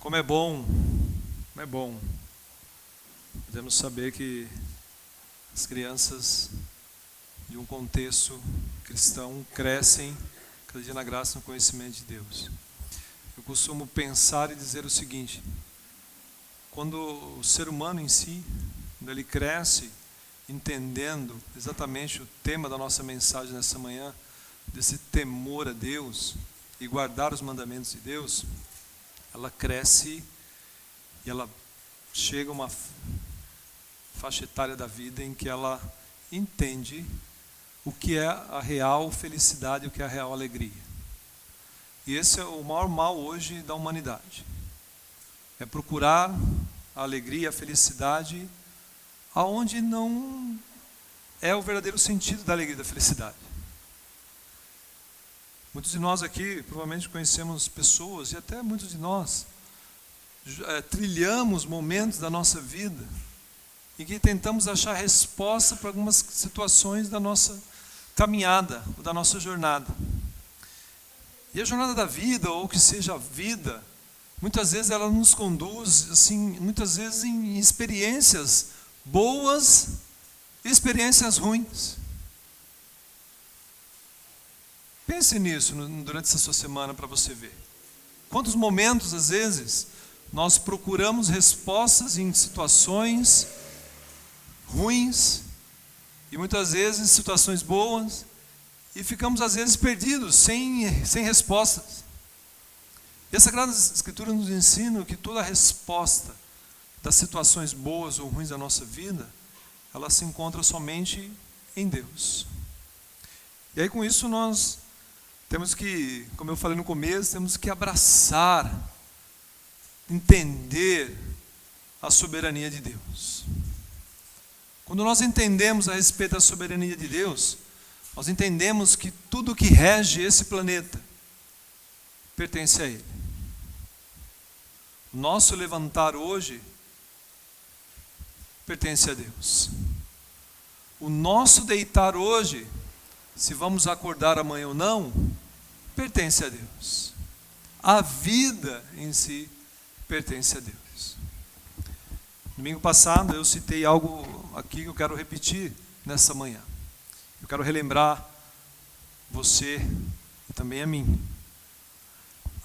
como é bom podemos saber que as crianças de um contexto cristão crescem cada dia na graça e no conhecimento de Deus. Eu costumo pensar e dizer o seguinte: quando o ser humano em si, quando ele cresce entendendo exatamente o tema da nossa mensagem nessa manhã, desse temor a Deus e guardar os mandamentos de Deus, ela cresce e ela chega a uma faixa etária da vida em que ela entende o que é a real felicidade e o que é a real alegria. E esse é o maior mal hoje da humanidade. É procurar a alegria, a felicidade, aonde não é o verdadeiro sentido da alegria e da felicidade. Muitos de nós aqui provavelmente conhecemos pessoas, e até muitos de nós trilhamos momentos da nossa vida em que tentamos achar resposta para algumas situações da nossa caminhada, ou da nossa jornada. E a jornada da vida, ou que seja a vida, muitas vezes ela nos conduz, assim, muitas vezes em experiências boas e experiências ruins. Pense nisso durante essa sua semana para você ver. Quantos momentos, às vezes, nós procuramos respostas em situações ruins e muitas vezes situações boas e ficamos, às vezes, perdidos, sem respostas. E a Sagrada Escritura nos ensina que toda a resposta das situações boas ou ruins da nossa vida, ela se encontra somente em Deus. E aí com isso nós temos que, como eu falei no começo, temos que abraçar, entender a soberania de Deus. Quando nós entendemos a respeito da soberania de Deus, nós entendemos que tudo que rege esse planeta pertence a Ele. O nosso levantar hoje pertence a Deus. O nosso deitar hoje, se vamos acordar amanhã ou não, pertence a Deus. A vida em si pertence a Deus. Domingo passado eu citei algo aqui que eu quero repetir nessa manhã. Eu quero relembrar você e também a mim.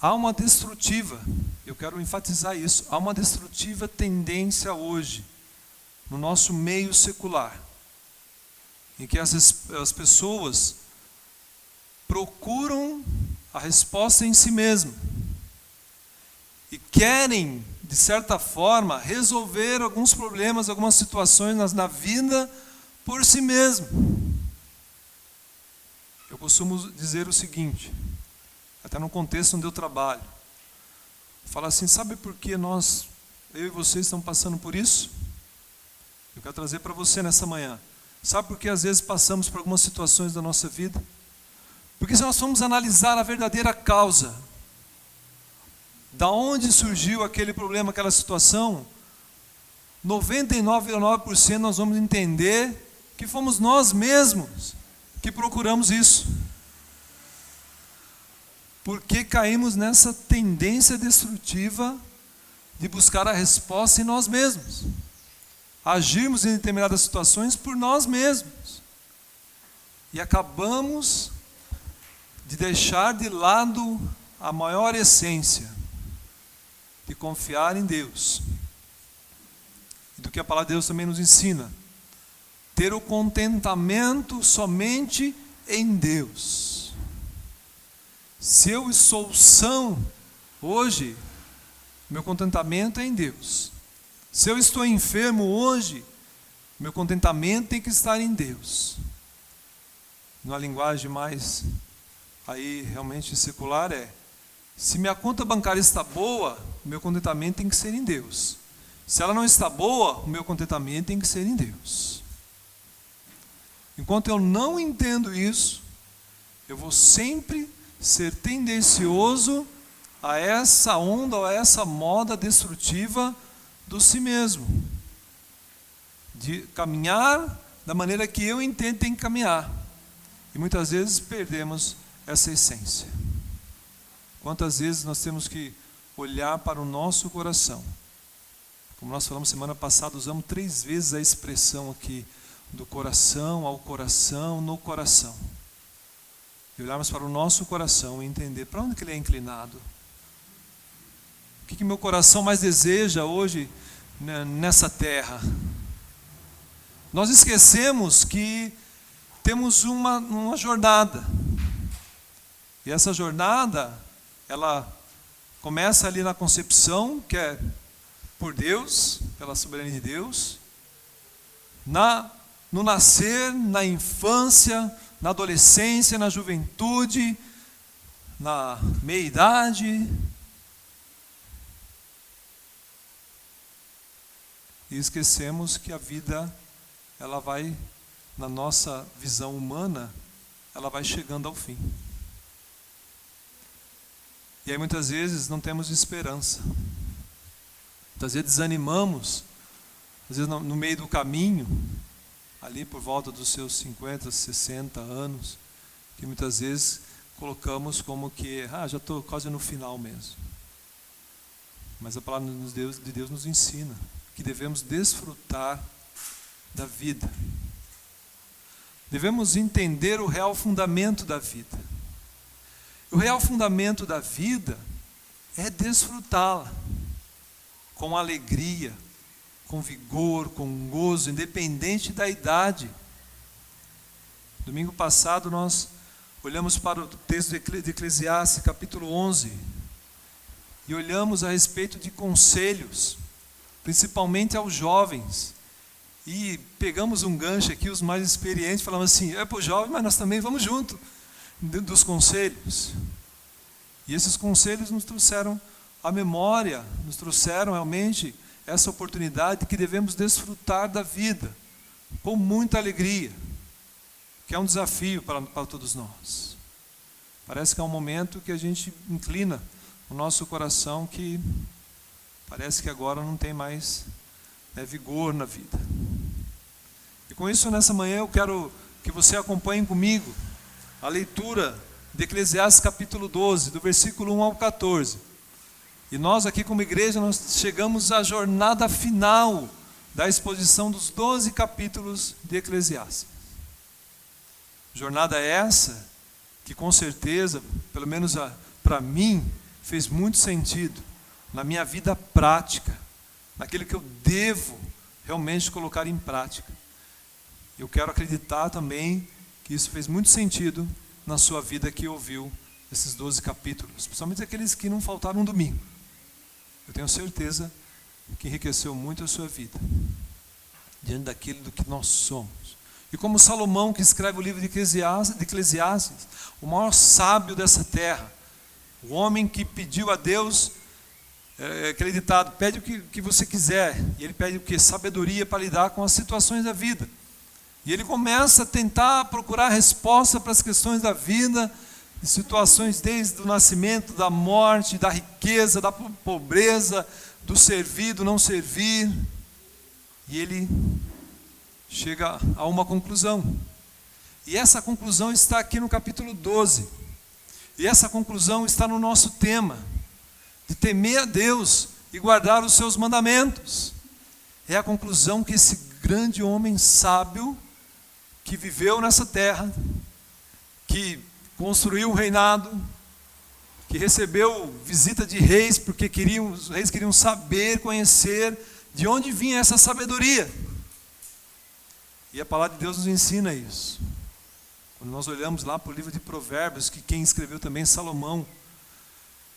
Há uma destrutiva, eu quero enfatizar isso, há uma destrutiva tendência hoje no nosso meio secular, em que as pessoas procuram a resposta em si mesmas e querem, de certa forma, resolver alguns problemas, algumas situações na vida por si mesmo. Eu costumo dizer o seguinte, até no contexto onde eu trabalho, falo assim: sabe por que eu e vocês estamos passando por isso? Eu quero trazer para você nessa manhã. Sabe por que às vezes passamos por algumas situações da nossa vida? Porque se nós formos analisar a verdadeira causa, da onde surgiu aquele problema, aquela situação, 99,9% nós vamos entender que fomos nós mesmos que procuramos isso. Porque caímos nessa tendência destrutiva de buscar a resposta em nós mesmos. Agirmos em determinadas situações por nós mesmos. E acabamos de deixar de lado a maior essência, de confiar em Deus. E do que a palavra de Deus também nos ensina. Ter o contentamento somente em Deus. Se eu sou são hoje, meu contentamento é em Deus. Se eu estou enfermo hoje, meu contentamento tem que estar em Deus. Numa linguagem mais aí realmente secular se minha conta bancária está boa, o meu contentamento tem que ser em Deus. Se ela não está boa, o meu contentamento tem que ser em Deus. Enquanto eu não entendo isso, eu vou sempre ser tendencioso a essa onda, a essa moda destrutiva do si mesmo, de caminhar da maneira que eu entendo tem que caminhar, e muitas vezes perdemos essa essência. Quantas vezes nós temos que olhar para o nosso coração. Como nós falamos semana passada, usamos 3 vezes a expressão aqui, do coração ao coração, no coração. E olharmos para o nosso coração e entender para onde que ele é inclinado. O que meu coração mais deseja hoje nessa terra? Nós esquecemos que temos uma jornada. E essa jornada, ela começa ali na concepção, que é por Deus, pela soberania de Deus, no nascer, na infância, na adolescência, na juventude, na meia-idade. E esquecemos que a vida, ela vai, na nossa visão humana, ela vai chegando ao fim. E aí muitas vezes não temos esperança. Muitas vezes desanimamos, às vezes no meio do caminho, ali por volta dos seus 50, 60 anos, que muitas vezes colocamos como que, já estou quase no final mesmo. Mas a palavra de Deus nos ensina que devemos desfrutar da vida. Devemos entender o real fundamento da vida. O real fundamento da vida é desfrutá-la com alegria, com vigor, com gozo, independente da idade. Domingo passado nós olhamos para o texto de Eclesiastes, capítulo 11, e olhamos a respeito de conselhos, principalmente aos jovens. E pegamos um gancho aqui, os mais experientes, falamos assim, para o jovem, mas nós também vamos junto dos conselhos. E esses conselhos nos trouxeram a memória, nos trouxeram realmente essa oportunidade que devemos desfrutar da vida com muita alegria, que é um desafio para todos nós. Parece que é um momento que a gente inclina o nosso coração, que parece que agora não tem mais vigor na vida. E com isso, nessa manhã, eu quero que você acompanhe comigo a leitura de Eclesiastes capítulo 12, do versículo 1 ao 14. E nós aqui como igreja, nós chegamos à jornada final da exposição dos 12 capítulos de Eclesiastes. Jornada essa que com certeza, pelo menos para mim, fez muito sentido na minha vida prática, naquilo que eu devo realmente colocar em prática. Eu quero acreditar também que isso fez muito sentido na sua vida que ouviu esses 12 capítulos, principalmente aqueles que não faltaram um domingo. Eu tenho certeza que enriqueceu muito a sua vida, diante daquilo do que nós somos. E como Salomão, que escreve o livro de Eclesiastes, o maior sábio dessa terra, o homem que pediu a Deus, aquele ditado, pede o que você quiser, e ele pede o que? Sabedoria para lidar com as situações da vida. E ele começa a tentar procurar resposta para as questões da vida, de situações desde o nascimento, da morte, da riqueza, da pobreza, do servir, do não servir. E ele chega a uma conclusão. E essa conclusão está aqui no capítulo 12. E essa conclusão está no nosso tema, de temer a Deus e guardar os seus mandamentos. É a conclusão que esse grande homem sábio, que viveu nessa terra, que construiu um reinado, que recebeu visita de reis, porque os reis queriam saber, conhecer de onde vinha essa sabedoria. E a palavra de Deus nos ensina isso. Quando nós olhamos lá para o livro de Provérbios, que quem escreveu também é Salomão,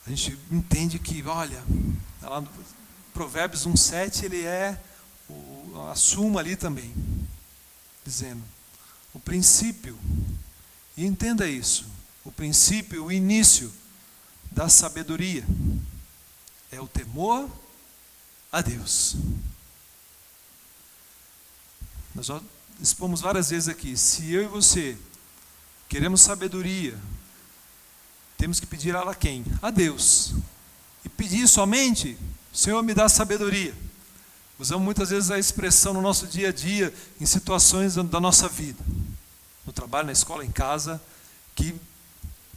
a gente entende que, olha, lá no Provérbios 1,7, ele é a suma ali também, dizendo, o princípio, e entenda isso, o princípio, o início da sabedoria é o temor a Deus. Nós já expomos várias vezes aqui, se eu e você queremos sabedoria, temos que pedir ela a quem? A Deus. E pedir somente, Senhor, me dá sabedoria. Usamos muitas vezes a expressão no nosso dia a dia, em situações da nossa vida, no trabalho, na escola, em casa, que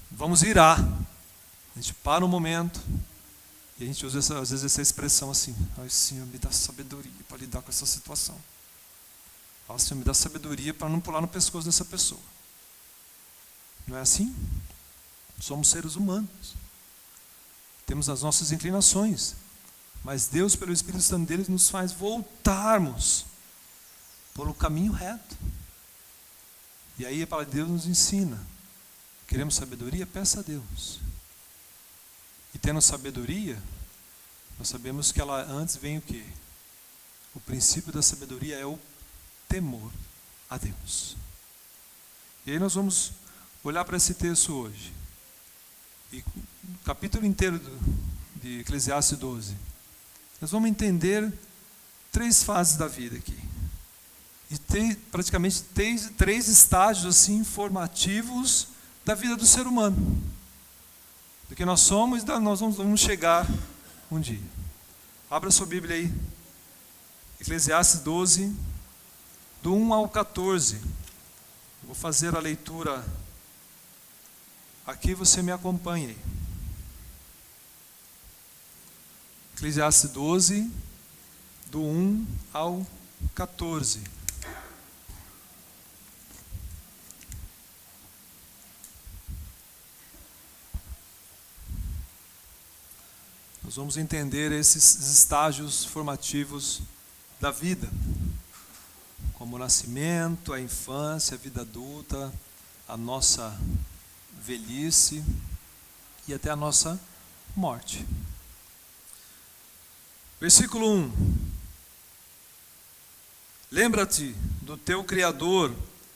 vamos virar. A gente para um momento E a gente usa às vezes essa expressão assim: ai, Senhor, me dá sabedoria para lidar com essa situação. Ai, Senhor, me dá sabedoria para não pular no pescoço dessa pessoa. Não é assim? Somos seres humanos. Temos as nossas inclinações. Mas Deus, pelo Espírito Santo dele, nos faz voltarmos por um caminho reto. E aí a palavra de Deus nos ensina. Queremos sabedoria? Peça a Deus. E tendo sabedoria, nós sabemos que ela antes vem o quê? O princípio da sabedoria é o temor a Deus. E aí nós vamos olhar para esse texto hoje. E no capítulo inteiro de Eclesiastes 12, nós vamos entender 3 fases da vida aqui. E tem praticamente 3 estágios assim formativos da vida do ser humano. Do que nós somos e nós vamos chegar um dia. Abra sua Bíblia aí. Eclesiastes 12, do 1 ao 14. Vou fazer a leitura aqui, você me acompanha aí. Eclesiastes 12, do 1 ao 14. Nós vamos entender esses estágios formativos da vida, como o nascimento, a infância, a vida adulta, a nossa velhice e até a nossa morte. Versículo 1. Lembra-te do teu Criador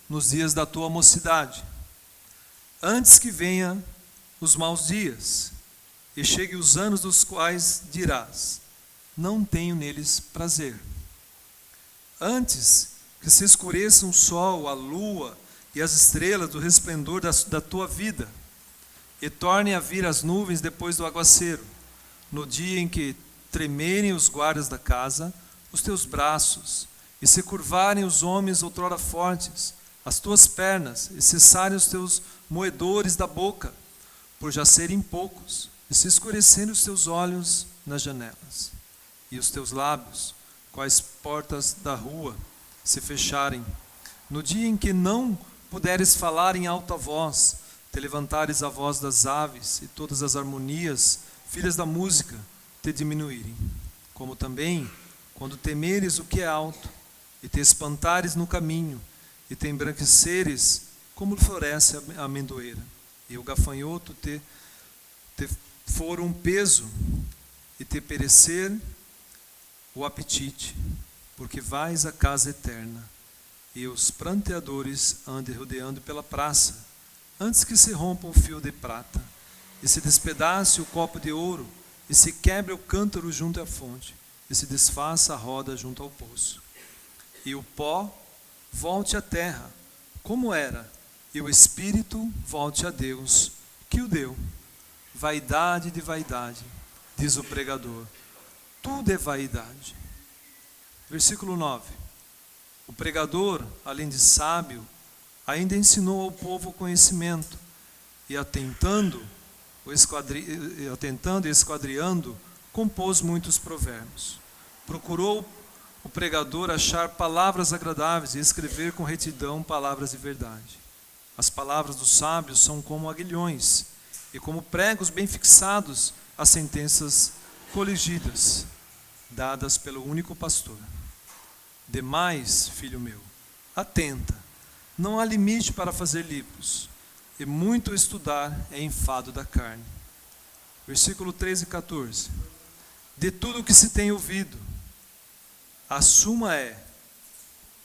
nos dias da tua mocidade, antes que venha os maus dias, e chegue os anos dos quais dirás: não tenho neles prazer. Antes que se escureçam o sol, a lua e as estrelas do resplendor da tua vida, e tornem a vir as nuvens depois do aguaceiro, no dia em que tremerem os guardas da casa, os teus braços, e se curvarem os homens outrora fortes, as tuas pernas, e cessarem os teus moedores da boca, por já serem poucos, e se escurecerem os teus olhos nas janelas, e os teus lábios, quais portas da rua, se fecharem, no dia em que não puderes falar em alta voz, te levantares a voz das aves, e todas as harmonias, filhas da música, te diminuírem, como também, quando temeres o que é alto, e te espantares no caminho, e te embranqueceres, como floresce a amendoeira, e o gafanhoto te for um peso, e te perecer o apetite, porque vais à casa eterna, e os pranteadores andem rodeando pela praça, antes que se rompa o fio de prata, e se despedace o copo de ouro, e se quebre o cântaro junto à fonte, e se desfaça a roda junto ao poço. E o pó volte à terra, como era, e o espírito volte a Deus, que o deu. Vaidade de vaidade, diz o pregador, tudo é vaidade. Versículo 9. O pregador, além de sábio, ainda ensinou ao povo o conhecimento, e atentando e esquadriando, compôs muitos provérbios. Procurou o pregador achar palavras agradáveis e escrever com retidão palavras de verdade. As palavras dos sábios são como aguilhões, e como pregos bem fixados as sentenças coligidas, dadas pelo único pastor. Demais, filho meu, atenta, não há limite para fazer livros, e muito estudar é enfado da carne. Versículo 13 e 14. De tudo o que se tem ouvido, a suma é: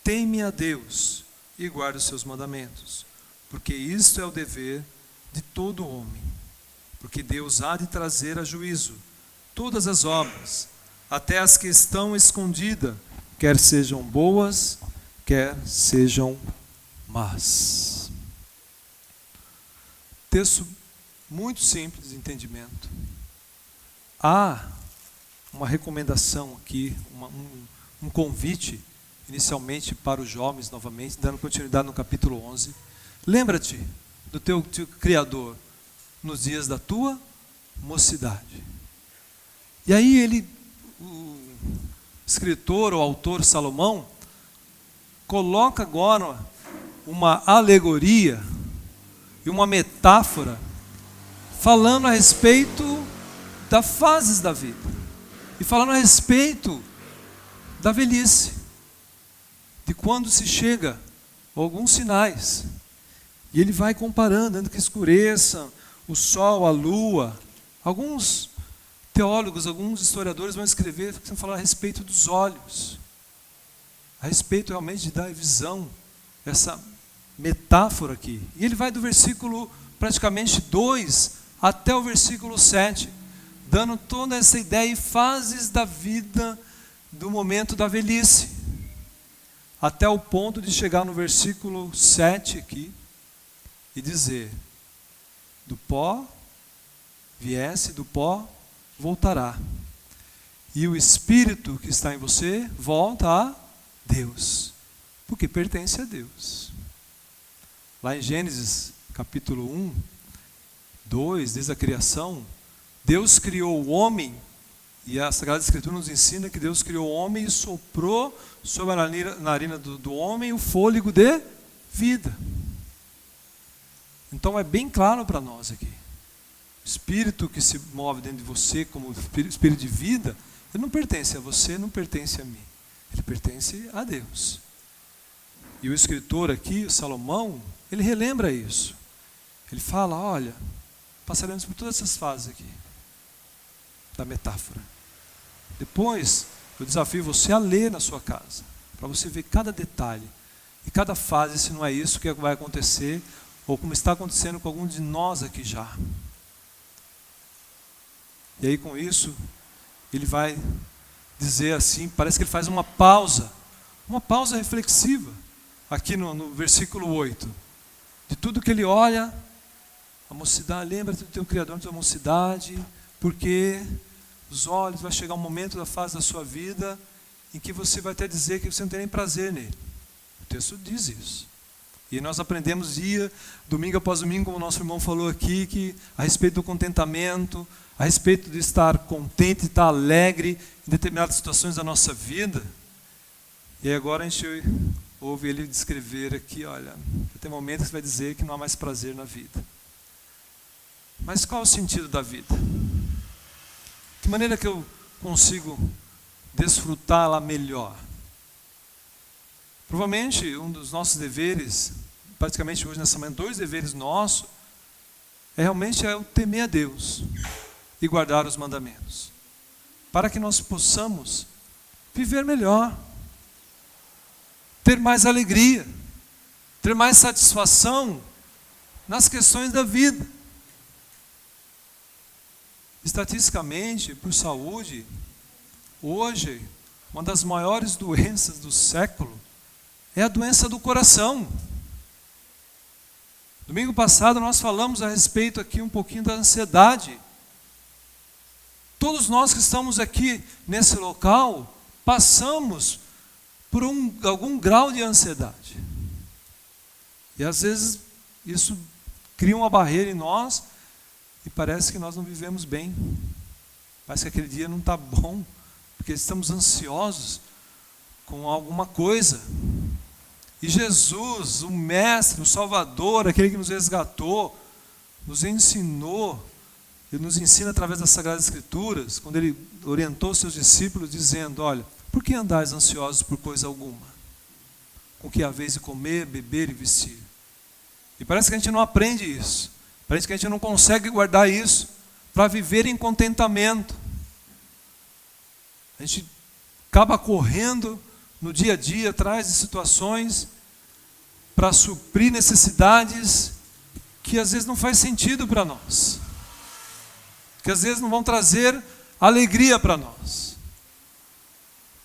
teme a Deus e guarda os seus mandamentos, porque isto é o dever de todo homem. Porque Deus há de trazer a juízo todas as obras, até as que estão escondidas, quer sejam boas, quer sejam más. Texto muito simples de entendimento. Há uma recomendação aqui, um convite, inicialmente para os jovens, novamente, dando continuidade no capítulo 11. Lembra-te do teu Criador nos dias da tua mocidade. E aí o escritor ou autor Salomão, coloca agora uma alegoria e uma metáfora falando a respeito das fases da vida e falando a respeito da velhice, de quando se chega a alguns sinais. E ele vai comparando, antes que escureça o sol, a lua. Alguns teólogos, alguns historiadores vão escrever, vão falar a respeito dos olhos, a respeito realmente de dar visão, essa metáfora aqui. E ele vai do versículo praticamente 2 até o versículo 7, dando toda essa ideia e fases da vida do momento da velhice, até o ponto de chegar no versículo 7 aqui e dizer: do pó viesse, do pó voltará, e o espírito que está em você volta a Deus, porque pertence a Deus. Lá em Gênesis capítulo 1, 2, desde a criação, Deus criou o homem, e a Sagrada Escritura nos ensina que Deus criou o homem e soprou sobre a narina do homem o fôlego de vida. Então é bem claro para nós aqui. O espírito que se move dentro de você como espírito de vida, ele não pertence a você, não pertence a mim. Ele pertence a Deus. E o escritor aqui, o Salomão, ele relembra isso. Ele fala: olha, passaremos por todas essas fases aqui da metáfora. Depois, eu desafio você a ler na sua casa, para você ver cada detalhe e cada fase, se não é isso que vai acontecer, ou como está acontecendo com algum de nós aqui já. E aí com isso, ele vai dizer assim, parece que ele faz uma pausa reflexiva, aqui no versículo 8. De tudo que ele olha, a mocidade, lembra-te do teu Criador na tua mocidade, porque os olhos, vai chegar um momento da fase da sua vida em que você vai até dizer que você não tem nem prazer nele. O texto diz isso. E nós aprendemos domingo após domingo, como o nosso irmão falou aqui, que a respeito do contentamento, a respeito de estar contente, de estar alegre em determinadas situações da nossa vida. E agora a gente ouve ele descrever aqui, olha, tem momentos que vai dizer que não há mais prazer na vida. Mas qual é o sentido da vida? De maneira que eu consigo desfrutá-la melhor? Provavelmente um dos nossos deveres, praticamente hoje nessa manhã, 2 deveres nossos, realmente é o temer a Deus e guardar os mandamentos, para que nós possamos viver melhor, ter mais alegria, ter mais satisfação nas questões da vida. Estatisticamente, por saúde, hoje, uma das maiores doenças do século é a doença do coração. Domingo passado nós falamos a respeito aqui um pouquinho da ansiedade. Todos nós que estamos aqui nesse local passamos por algum grau de ansiedade. E às vezes isso cria uma barreira em nós e parece que nós não vivemos bem. Parece que aquele dia não está bom, porque estamos ansiosos com alguma coisa. E Jesus, o Mestre, o Salvador, aquele que nos resgatou, nos ensinou, ele nos ensina através das Sagradas Escrituras, quando ele orientou seus discípulos, dizendo: olha, por que andais ansiosos por coisa alguma? Com que haveis de comer, beber e vestir? E parece que a gente não aprende isso, parece que a gente não consegue guardar isso para viver em contentamento. A gente acaba correndo no dia a dia atrás de situações para suprir necessidades que às vezes não faz sentido para nós, que às vezes não vão trazer alegria para nós,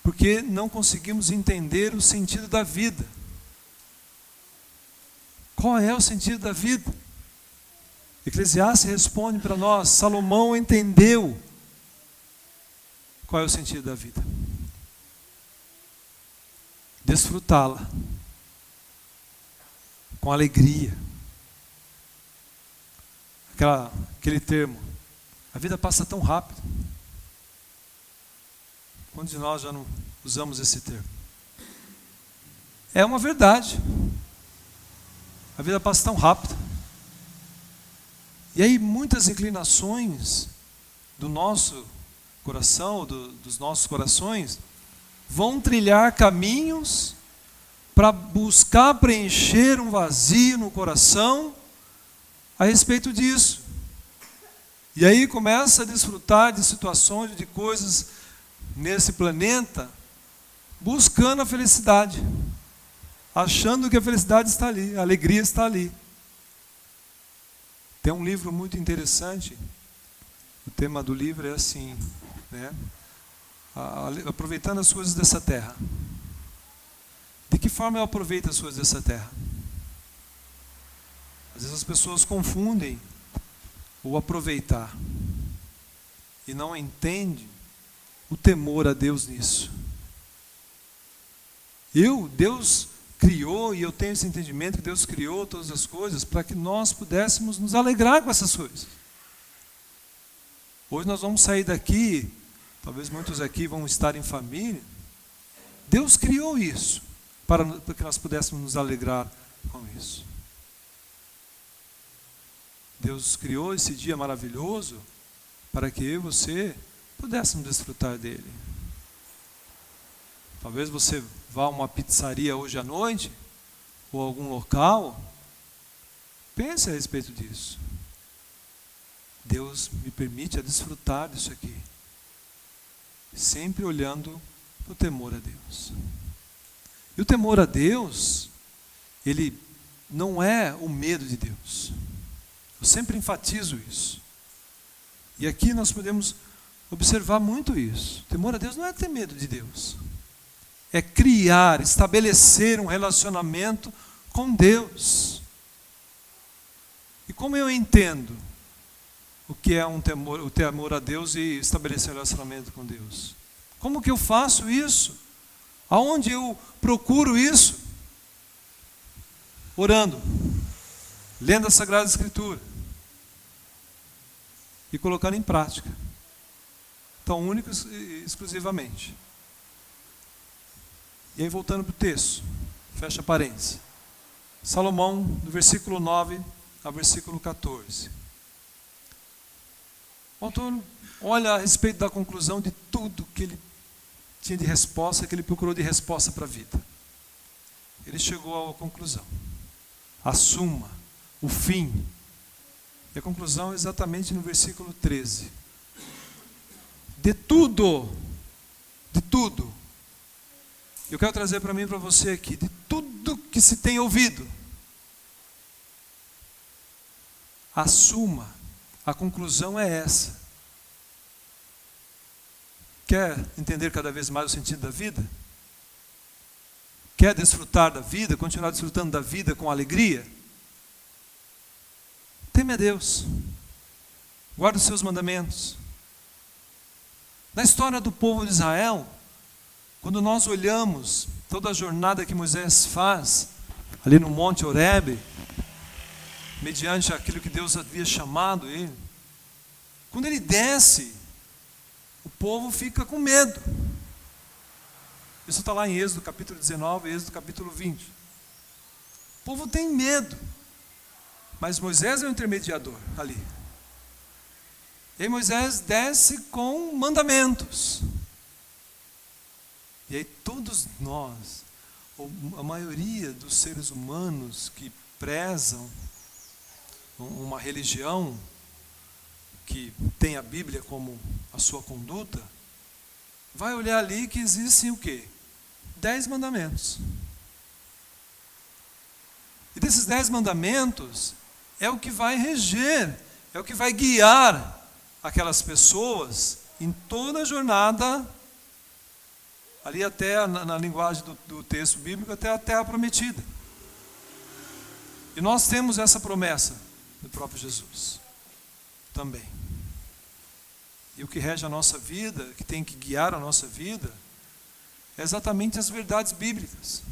porque não conseguimos entender o sentido da vida. Qual é o sentido da vida? Eclesiastes responde para nós, Salomão entendeu qual é o sentido da vida. Desfrutá-la com alegria. Aquele termo, a vida passa tão rápido. Quantos de nós já não usamos esse termo? É uma verdade. A vida passa tão rápido. E aí muitas inclinações do nosso coração, dos nossos corações, vão trilhar caminhos para buscar preencher um vazio no coração a respeito disso. E aí começa a desfrutar de situações, de coisas nesse planeta, buscando a felicidade, achando que a felicidade está ali, a alegria está ali. Tem um livro muito interessante, o tema do livro é assim, né? Aproveitando as coisas dessa terra. De que forma eu aproveito as coisas dessa terra? Às vezes as pessoas confundem o aproveitar e não entendem o temor a Deus nisso. Deus criou, e eu tenho esse entendimento que Deus criou todas as coisas para que nós pudéssemos nos alegrar com essas coisas. Hoje nós vamos sair daqui, talvez muitos aqui vão estar em família. Deus criou isso para que nós pudéssemos nos alegrar com isso. Deus criou esse dia maravilhoso para que eu e você pudéssemos desfrutar dele. Talvez você vá a uma pizzaria hoje à noite, ou a algum local. Pense a respeito disso. Deus me permite a desfrutar disso aqui. Sempre olhando para o temor a Deus. E o temor a Deus, ele não é o medo de Deus. Eu sempre enfatizo isso. E aqui nós podemos observar muito isso. O temor a Deus não é ter medo de Deus. É criar, estabelecer um relacionamento com Deus. E como eu entendo o que é o temor a Deus e estabelecer um relacionamento com Deus? Como que eu faço isso? Aonde eu procuro isso? Orando, lendo a Sagrada Escritura e colocando em prática. Então, único e exclusivamente. E aí, voltando para o texto, fecha parênteses. Salomão, do versículo 9 ao versículo 14. O autor olha a respeito da conclusão de tudo que ele tinha de resposta, que ele procurou de resposta para a vida. Ele chegou à conclusão. A suma, o fim. E a conclusão é exatamente no versículo 13. De tudo. Eu quero trazer para mim e para você aqui, de tudo que se tem ouvido, a suma, a conclusão é essa. Quer entender cada vez mais o sentido da vida? Quer desfrutar da vida, continuar desfrutando da vida com alegria? Teme a Deus, guarda os seus mandamentos. Na história do povo de Israel, quando nós olhamos toda a jornada que Moisés faz, ali no Monte Horebe, mediante aquilo que Deus havia chamado ele, quando ele desce, o povo fica com medo. Isso está lá em Êxodo capítulo 19 e Êxodo capítulo 20. O povo tem medo, mas Moisés é o intermediador ali. E aí Moisés desce com mandamentos. E aí todos nós, ou a maioria dos seres humanos que prezam uma religião que tem a Bíblia como a sua conduta, vai olhar ali que existem o quê? 10 mandamentos. E desses 10 mandamentos é o que vai reger, é o que vai guiar aquelas pessoas em toda a jornada, ali até na linguagem do texto bíblico, até a terra prometida. E nós temos essa promessa do próprio Jesus também. E o que rege a nossa vida, que tem que guiar a nossa vida, é exatamente as verdades bíblicas.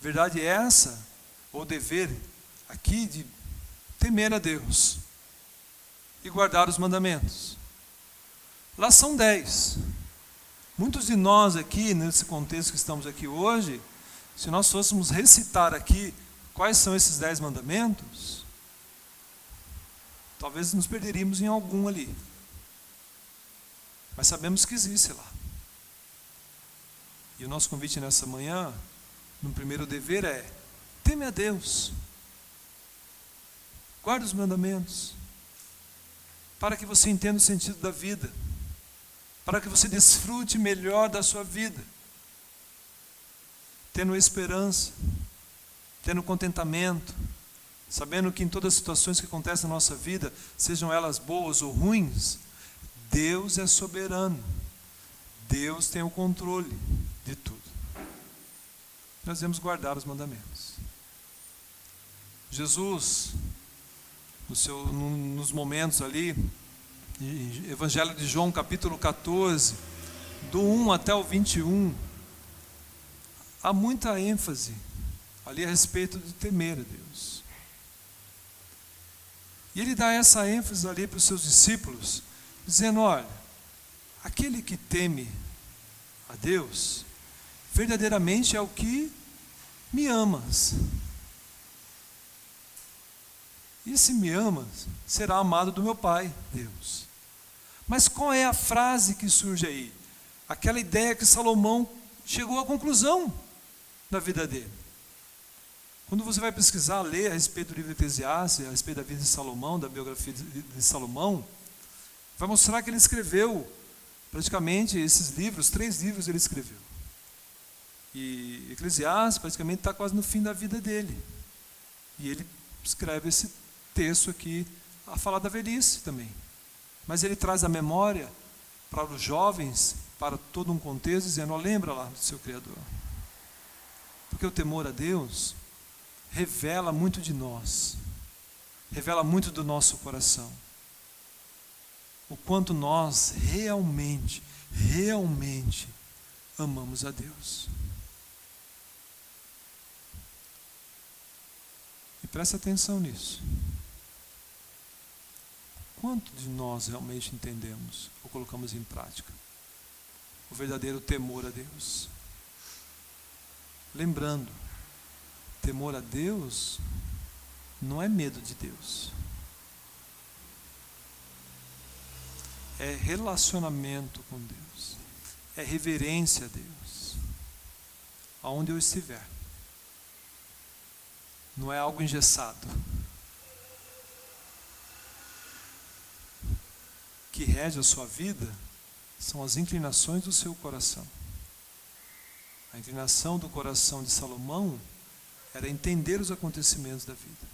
Verdade é essa, ou dever aqui de temer a Deus e guardar os mandamentos. Lá são 10. Muitos de nós aqui, nesse contexto que estamos aqui hoje, se nós fôssemos recitar aqui quais são esses 10 mandamentos, talvez nos perderíamos em algum ali. Mas sabemos que existe lá. E o nosso convite nessa manhã, no primeiro dever é: teme a Deus, guarde os mandamentos, para que você entenda o sentido da vida, para que você desfrute melhor da sua vida, tendo esperança, tendo contentamento, sabendo que em todas as situações que acontecem na nossa vida, sejam elas boas ou ruins, Deus é soberano, Deus tem o controle de tudo. Nós devemos guardar os mandamentos. Jesus, nos momentos ali, Evangelho de João, capítulo 14, do 1 até o 21, há muita ênfase ali a respeito de temer a Deus. E ele dá essa ênfase ali para os seus discípulos, dizendo: olha, aquele que teme a Deus, verdadeiramente é o que me amas. E se me amas, será amado do meu Pai, Deus. Mas qual é a frase que surge aí? Aquela ideia que Salomão chegou à conclusão da vida dele. Quando você vai pesquisar, ler a respeito do livro de Eclesiastes, a respeito da vida de Salomão, da biografia de Salomão, vai mostrar que ele escreveu praticamente esses livros, 3 livros ele escreveu. E Eclesiastes praticamente está quase no fim da vida dele. E ele escreve esse texto aqui a falar da velhice também. Mas ele traz a memória para os jovens, para todo um contexto, dizendo: ó, lembra lá do seu Criador. Porque o temor a Deus revela muito de nós, revela muito do nosso coração. O quanto nós realmente amamos a Deus. E presta atenção nisso. Quanto de nós realmente entendemos ou colocamos em prática o verdadeiro temor a Deus? Lembrando, temor a Deus não é medo de Deus. É relacionamento com Deus. É reverência a Deus. Aonde eu estiver. Não é algo engessado. O que rege a sua vida são as inclinações do seu coração. A inclinação do coração de Salomão era entender os acontecimentos da vida.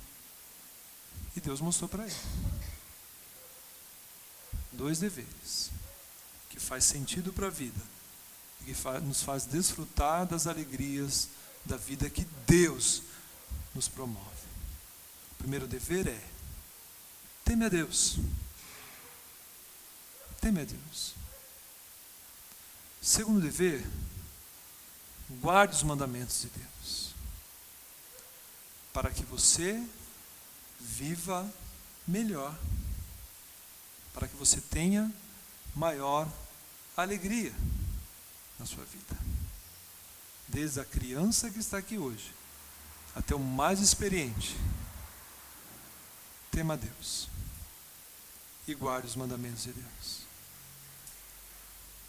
E Deus mostrou para ele 2 deveres que faz sentido para a vida e que nos faz desfrutar das alegrias da vida que Deus nos promove. O primeiro dever é: teme a Deus. Teme a Deus. Segundo dever: guarde os mandamentos de Deus, para que você viva melhor, para que você tenha maior alegria na sua vida. Desde a criança que está aqui hoje até o mais experiente, tema a Deus e guarde os mandamentos de Deus.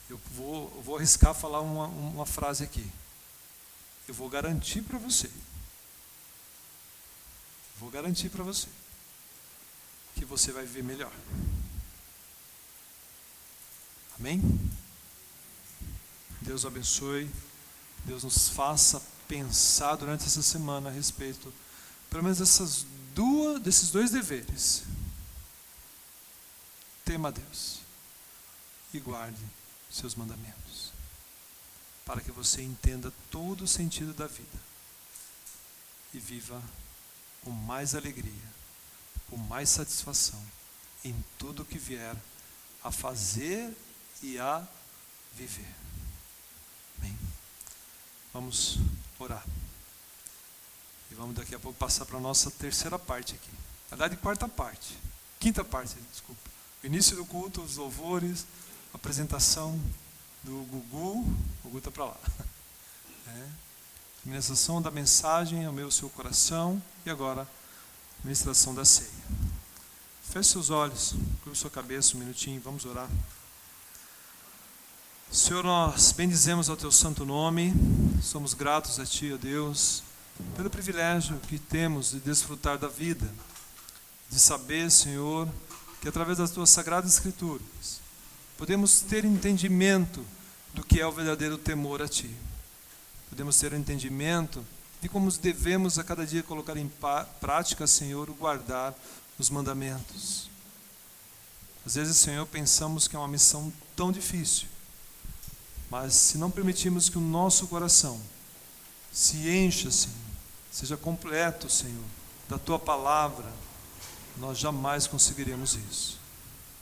Eu vou arriscar falar uma frase aqui. Eu vou garantir para você. Vou garantir para você que você vai viver melhor. Amém? Deus abençoe. Deus nos faça pensar durante essa semana a respeito, pelo menos desses 2 deveres. Tema a Deus e guarde seus mandamentos, para que você entenda todo o sentido da vida e viva com mais alegria, com mais satisfação em tudo que vier a fazer e a viver. Amém? Vamos orar. E vamos daqui a pouco passar para a nossa terceira parte aqui. Na verdade, quinta parte, desculpa. O início do culto, os louvores, a apresentação do Gugu. O Gugu está para lá. Ministração da mensagem ao meu seu coração. E agora, ministração da ceia. Feche seus olhos, curva sua cabeça um minutinho, vamos orar. Senhor, nós bendizemos ao teu santo nome, somos gratos a ti, ó Deus, pelo privilégio que temos de desfrutar da vida, de saber, Senhor, que através das tuas sagradas escrituras podemos ter entendimento do que é o verdadeiro temor a ti. Podemos ter entendimento de como devemos a cada dia colocar em prática, Senhor, o guardar os mandamentos. Às vezes, Senhor, pensamos que é uma missão tão difícil, mas se não permitirmos que o nosso coração se encha, Senhor, seja completo, Senhor, da tua palavra, nós jamais conseguiremos isso.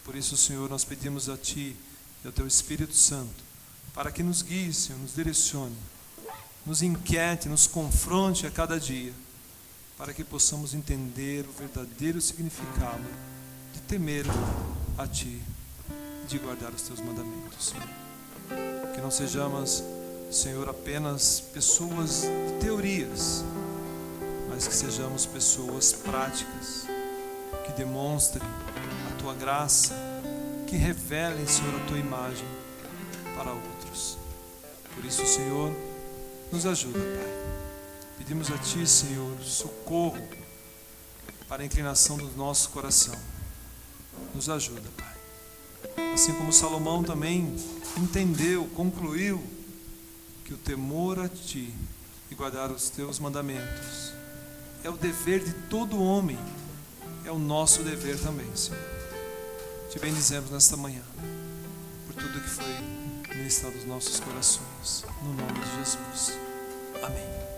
Por isso, Senhor, nós pedimos a ti e ao teu Espírito Santo para que nos guie, Senhor, nos direcione, nos inquiete, nos confronte a cada dia, para que possamos entender o verdadeiro significado de temer a ti e de guardar os teus mandamentos. Que não sejamos, Senhor, apenas pessoas de teorias, mas que sejamos pessoas práticas, que demonstrem a tua graça, que revelem, Senhor, a tua imagem para outros. Por isso, Senhor, nos ajuda, Pai. Pedimos a ti, Senhor, socorro para a inclinação do nosso coração. Nos ajuda, Pai. Assim como Salomão também entendeu, concluiu que o temor a ti e guardar os teus mandamentos é o dever de todo homem, é o nosso dever também, Senhor. Te bendizemos nesta manhã por tudo que foi ministrado aos nossos corações. No nome de Jesus. Amém.